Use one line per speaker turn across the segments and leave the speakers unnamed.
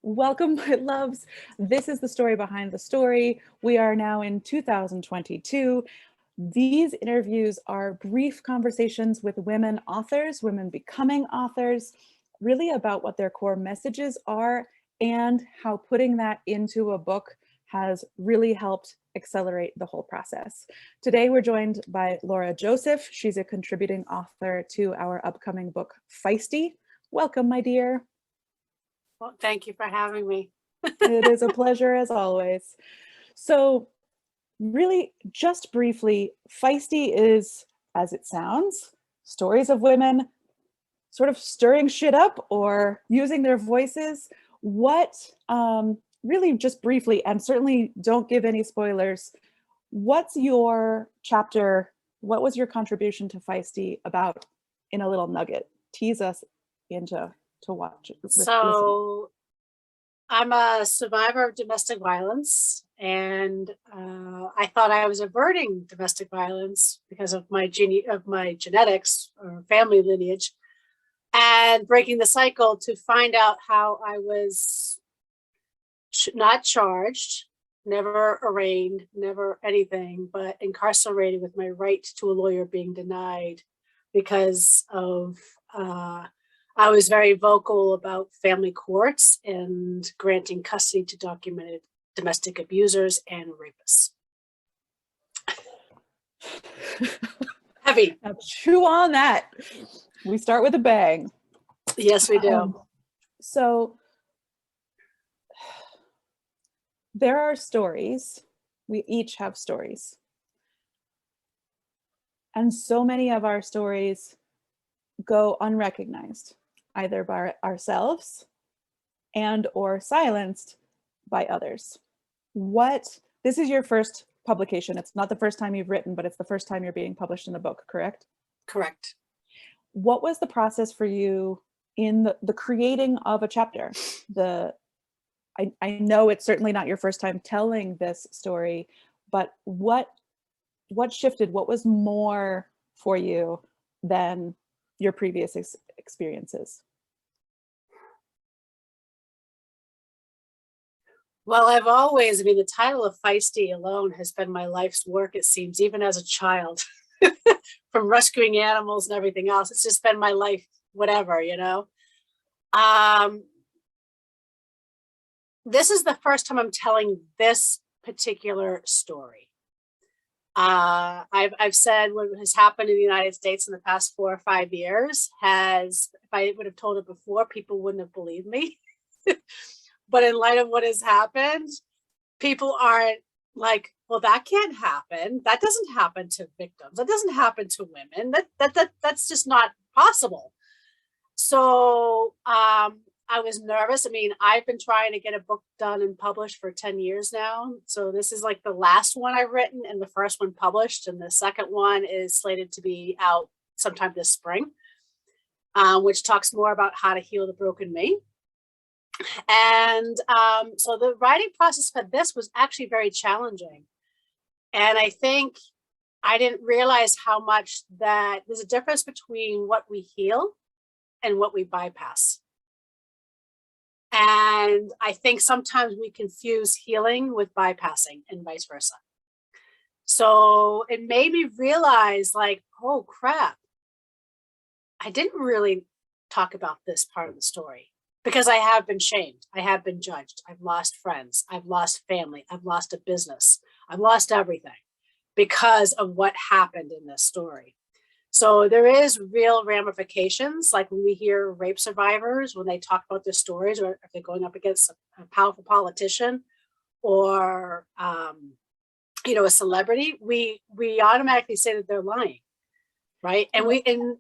Welcome, my loves. This is the story behind the story. We are now in 2022. These interviews are brief conversations with women authors, women becoming authors, really about what their core messages are and how putting that into a book has really helped accelerate the whole process. Today, we're joined by Laura Joseph. She's a contributing author to our upcoming book, FEISTY. Welcome, my dear.
Well, thank you for having me.
It is a pleasure as always. So really, just briefly, FEISTY is, as it sounds, stories of women sort of stirring shit up or using their voices. What, really just briefly, and certainly don't give any spoilers, what's your chapter, what was your contribution to FEISTY about in a little nugget? Tease us into to watch it.
So I'm a survivor of domestic violence, and I thought I was averting domestic violence because of my genetics or family lineage, and breaking the cycle to find out how I was not charged, never arraigned, never anything, but incarcerated with my right to a lawyer being denied because of I was very vocal about family courts and granting custody to documented domestic abusers and rapists. Heavy.
Now chew on that. We start with a bang.
Yes, we do.
So there are stories. We each have stories. And so many of our stories go unrecognized, either by ourselves and or silenced by others. This is your first publication. It's not the first time you've written, but it's the first time you're being published in a book, correct?
Correct.
What was the process for you in the creating of a chapter? I know it's certainly not your first time telling this story, but what shifted? What was more for you than your previous experiences?
Well, the title of FEISTY alone has been my life's work, it seems, even as a child, from rescuing animals and everything else. It's just been my life, whatever, you know. This is the first time I'm telling this particular story. I've said what has happened in the United States in the past 4 or 5 years if I would have told it before, people wouldn't have believed me. But in light of what has happened, people aren't like, well, that can't happen. That doesn't happen to victims. That doesn't happen to women. That's just not possible. So I was nervous. I mean, I've been trying to get a book done and published for 10 years now. So this is like the last one I've written and the first one published. And the second one is slated to be out sometime this spring, which talks more about how to heal the broken me. And so the writing process for this was actually very challenging. And I think I didn't realize how much that there's a difference between what we heal and what we bypass. And I think sometimes we confuse healing with bypassing and vice versa. So it made me realize, like, oh crap, I didn't really talk about this part of the story because I have been shamed. I have been judged. I've lost friends. I've lost family. I've lost a business. I've lost everything because of what happened in this story. So there is real ramifications, like when we hear rape survivors, when they talk about their stories, or if they're going up against a powerful politician or, a celebrity, we automatically say that they're lying, right? And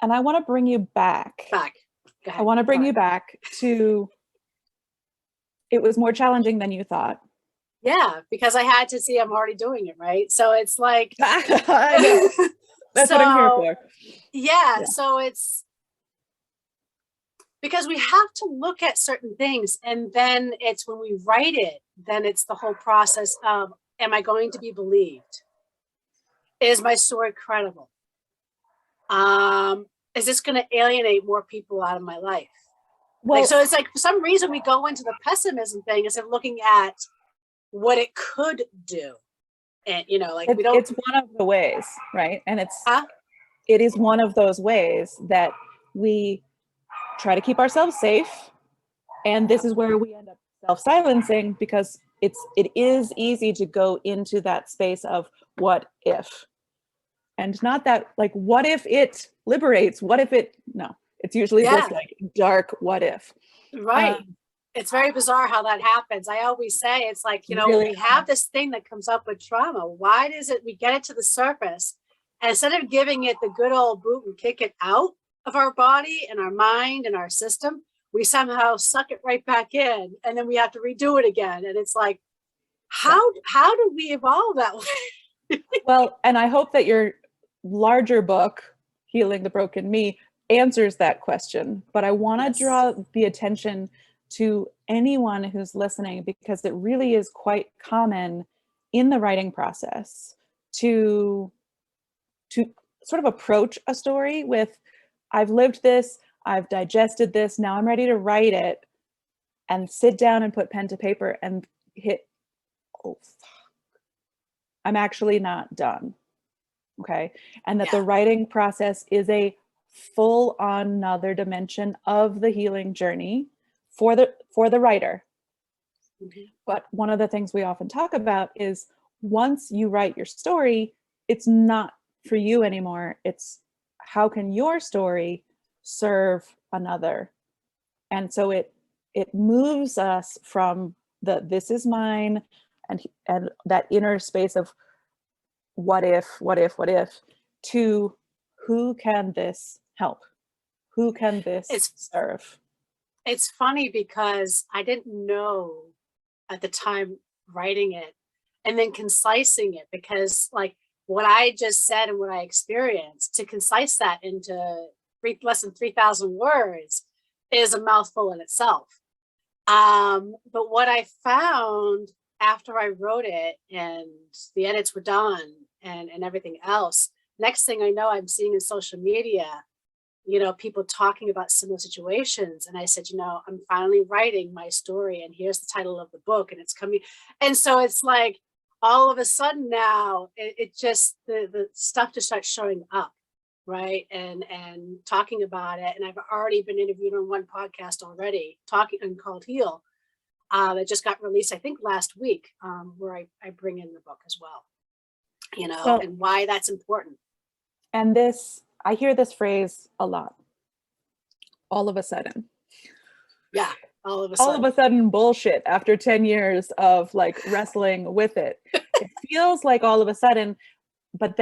and I want to bring you back.
I
want to bring you back to, it was more challenging than you thought.
Yeah, because I had to see I'm already doing it, right? So it's like,
I know. That's what I'm here for.
Yeah, so it's because we have to look at certain things, and then it's when we write it, then it's the whole process of, am I going to be believed? Is my story credible? Is this going to alienate more people out of my life?
Well,
So it's like, for some reason we go into the pessimism thing instead of looking at what it could do. And, we don't.
it's one of the ways, right? And
Huh?
it is one of those ways that we try to keep ourselves safe. And this is where we end up self-silencing, because it is easy to go into that space of what if, and not that like, what if it liberates? What if it, no, it's usually this like dark what if.
Right. It's very bizarre how that happens. I always say it's like,
really
we have this thing that comes up with trauma. Why does we get it to the surface? And instead of giving it the good old boot and kick it out of our body and our mind and our system, we somehow suck it right back in, and then we have to redo it again. And it's like, how do we evolve that way?
Well, and I hope that your larger book, Healing the Broken Me, answers that question. But I want to draw the attention to anyone who's listening, because it really is quite common in the writing process to sort of approach a story with, I've lived this, I've digested this, now I'm ready to write it, and sit down and put pen to paper and hit, oh, fuck, I'm actually not done. Okay. And that the writing process is a full on another dimension of the healing journey for the writer. Mm-hmm. But one of the things we often talk about is, once you write your story, it's not for you anymore. It's how can your story serve another? And so it moves us from this is mine and that inner space of what if, to who can this help? Who can this serve?
It's funny because I didn't know at the time writing it and then concising it, because like what I just said and what I experienced, to concise that into less than 3,000 words is a mouthful in itself. But what I found after I wrote it and the edits were done and everything else, next thing I know, I'm seeing in social media, people talking about similar situations. And I said, I'm finally writing my story, and here's the title of the book, and it's coming. And so it's like, all of a sudden now, it just, the stuff just starts showing up, right? And talking about it. And I've already been interviewed on one podcast already, talking and called Heal. That just got released, I think last week, where I bring in the book as well, and why that's important.
And I hear this phrase a lot. All of a sudden.
Yeah. All of a
sudden bullshit after 10 years of like wrestling with it. It feels like all of a sudden, but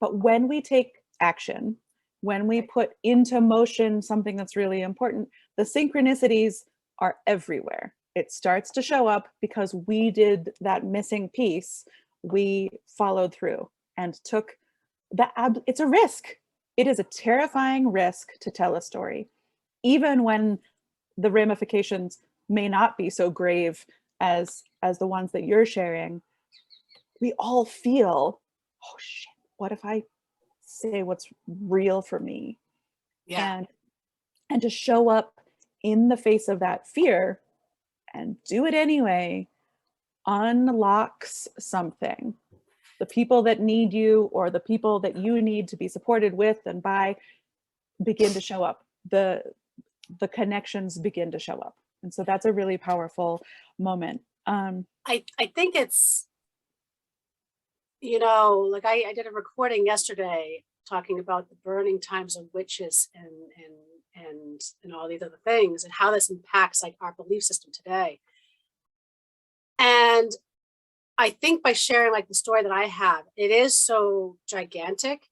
when we take action, when we put into motion something that's really important, the synchronicities are everywhere. It starts to show up because we did that missing piece. We followed through and took it's a risk. It is a terrifying risk to tell a story, even when the ramifications may not be so grave as the ones that you're sharing. We all feel, oh shit, what if I say what's real for me?
Yeah.
And to show up in the face of that fear and do it anyway unlocks something. The people that need you, or the people that you need to be supported with and by, begin to show up. The connections begin to show up. And so that's a really powerful moment.
I think it's, like I did a recording yesterday talking about the burning times of witches and all these other things, and how this impacts like our belief system today. And I think by sharing like the story that I have, it is so gigantic.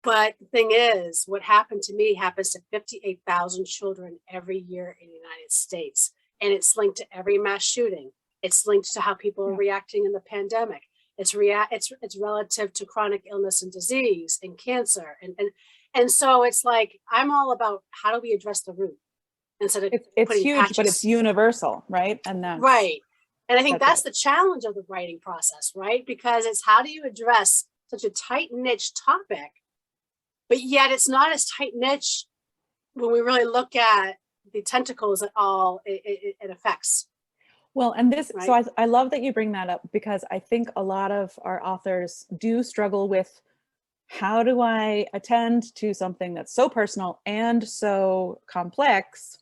But the thing is, what happened to me happens to 58,000 children every year in the United States. And it's linked to every mass shooting. It's linked to how people are reacting in the pandemic. It's relative to chronic illness and disease and cancer. And so it's like, I'm all about how do we address the root instead of
it's huge, patches. But it's universal, right? And that's
right. And I think that's the challenge of the writing process, right? Because it's how do you address such a tight niche topic, but yet it's not as tight niche when we really look at the tentacles that all it affects.
Well, and this,
Right.
so I love that you bring that up, because I think a lot of our authors do struggle with, how do I attend to something that's so personal and so complex?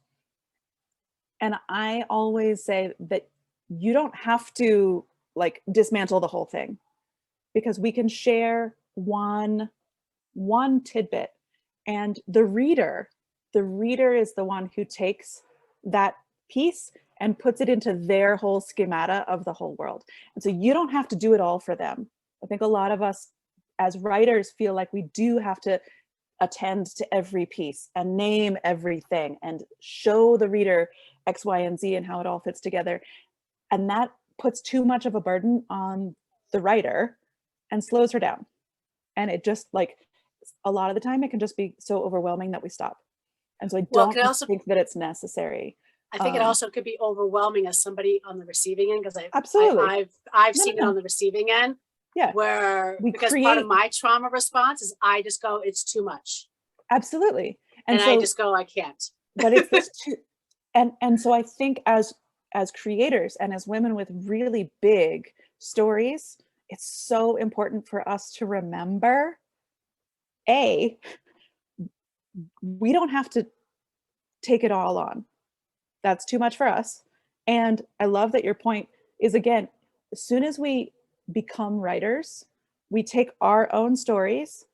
And I always say that you don't have to like dismantle the whole thing, because we can share one tidbit, and the reader is the one who takes that piece and puts it into their whole schemata of the whole world. And so you don't have to do it all for them. I think a lot of us as writers feel like we do have to attend to every piece and name everything and show the reader X, Y, and Z and how it all fits together. And that puts too much of a burden on the writer and slows her down. And it just, like, a lot of the time it can just be so overwhelming that we stop. And so I don't think that it's necessary.
I think it also could be overwhelming as somebody on the receiving end, because
absolutely,
I've seen it on the receiving end.
Yeah,
where because part of my trauma response is I just go, it's too much.
Absolutely,
and so, I just go, I can't.
But it's this too, and so I think as creators and as women with really big stories, it's so important for us to remember, we don't have to take it all on. That's too much for us. And I love that your point is, again, as soon as we become writers, we take our own stories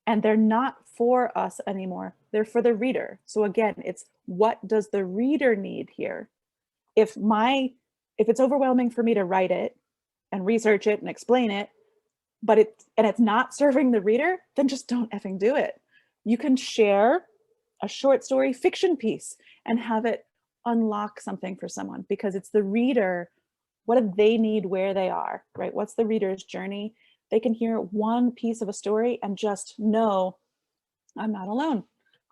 and they're not for us anymore. They're for the reader. So again, it's, what does the reader need here? If it's overwhelming for me to write it and research it and explain it, but it's not serving the reader, then just don't effing do it. You can share a short story fiction piece and have it unlock something for someone, because it's the reader. What do they need where they are, right? What's the reader's journey? They can hear one piece of a story and just know, I'm not alone.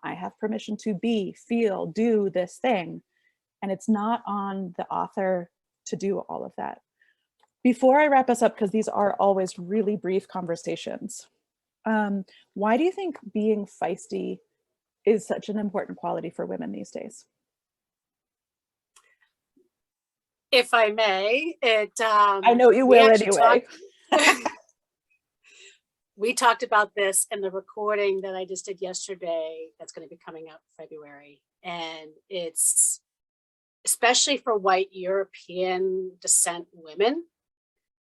I have permission to be, feel, do this thing. And it's not on the author to do all of that. Before I wrap us up, because these are always really brief conversations, why do you think being feisty is such an important quality for women these days?
If I may,
I know you will anyway.
We talked about this in the recording that I just did yesterday. That's going to be coming out in February. And it's especially for white European descent women.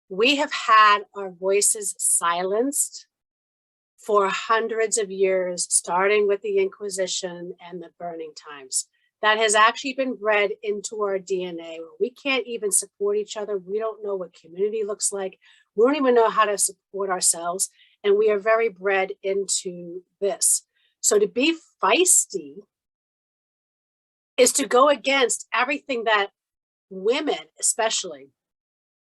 We have had our voices silenced for hundreds of years, starting with the Inquisition and the burning times. That has actually been bred into our DNA, where we can't even support each other. We don't know what community looks like. We don't even know how to support ourselves. And we are very bred into this. So to be feisty is to go against everything that women, especially,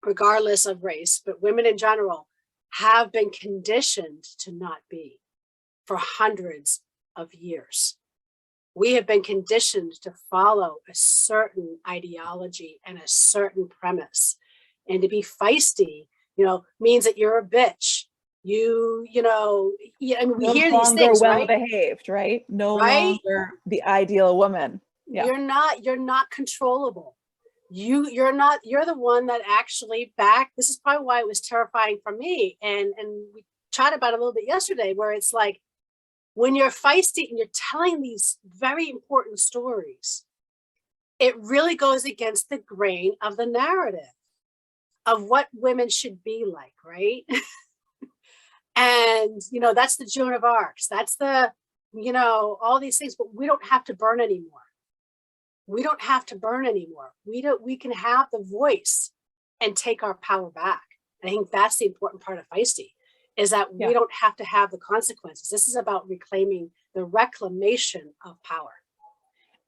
regardless of race, but women in general, have been conditioned to not be for hundreds of years. We have been conditioned to follow a certain ideology and a certain premise. And to be feisty, means that you're a bitch. We hear these things,
well
right?
behaved, right? No longer the ideal woman. Yeah.
You're not controllable. You're the one that actually this is probably why it was terrifying for me. And we chatted about it a little bit yesterday, where it's like, when you're feisty and you're telling these very important stories, it really goes against the grain of the narrative of what women should be like, right? And, that's the Joan of Arc. That's the, all these things, but we don't have to burn anymore. We don't have to burn anymore. We can have the voice and take our power back. And I think that's the important part of feisty, is that we don't have to have the consequences. This is about reclaiming the reclamation of power.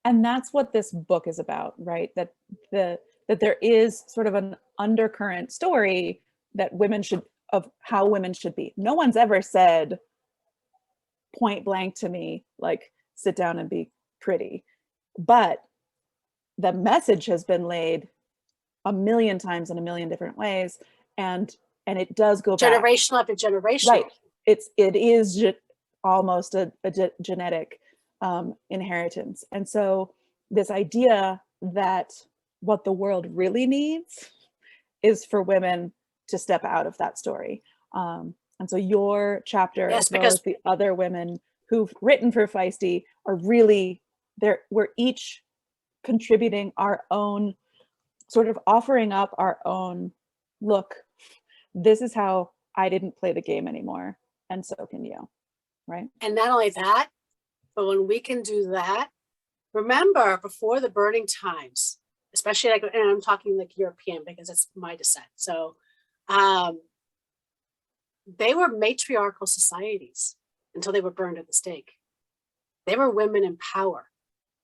And that's what this book is about, right? That there is sort of an undercurrent story that of how women should be. No one's ever said point blank to me, like, sit down and be pretty. But the message has been laid a million times in a million different ways. And it does go
generational after generation.
Right. It is almost a genetic inheritance. And so this idea that what the world really needs is for women to step out of that story. And so your chapter,
Yes,
as well
because
as the other women who've written for FEISTY, are really there. We're each contributing our own, sort of offering up our own, look, this is how I didn't play the game anymore, and so can you, right?
and not only that, but when we can do that, remember before the burning times, especially like, and I'm talking like European because it's my descent. So they were matriarchal societies until they were burned at the stake. They were women in power.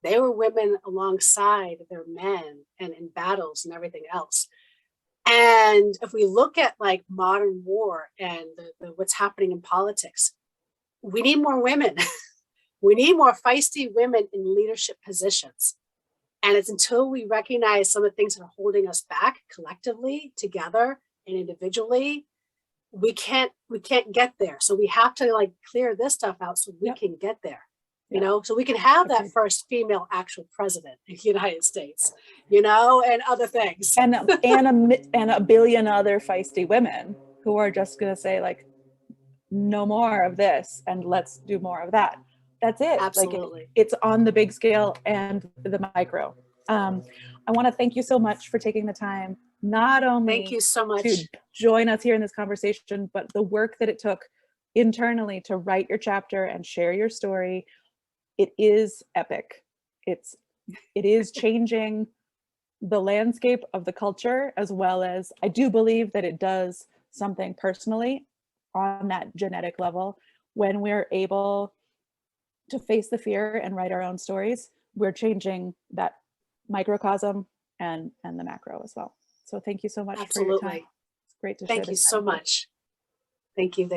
They were women alongside their men and in battles and everything else. And if we look at like modern war and what's happening in politics, we need more women. We need more feisty women in leadership positions. And it's until we recognize some of the things that are holding us back collectively, together and individually, we can't get there. So we have to like clear this stuff out so we can get there. You know, so we can have that first female actual president in the United States, you know, and other things.
And a billion other feisty women who are just going to say like, no more of this and let's do more of that. That's it.
Absolutely.
Like it's on the big scale and the micro. I want to thank you so much for taking the time, not only
thank you so much
to join us here in this conversation, but the work that it took internally to write your chapter and share your story. It is epic. It is changing the landscape of the culture, as well as I do believe that it does something personally on that genetic level. When we're able to face the fear and write our own stories, we're changing that microcosm and the macro as well. So thank you so much for your time. It's great to share this.
Thank you so much. Thank you.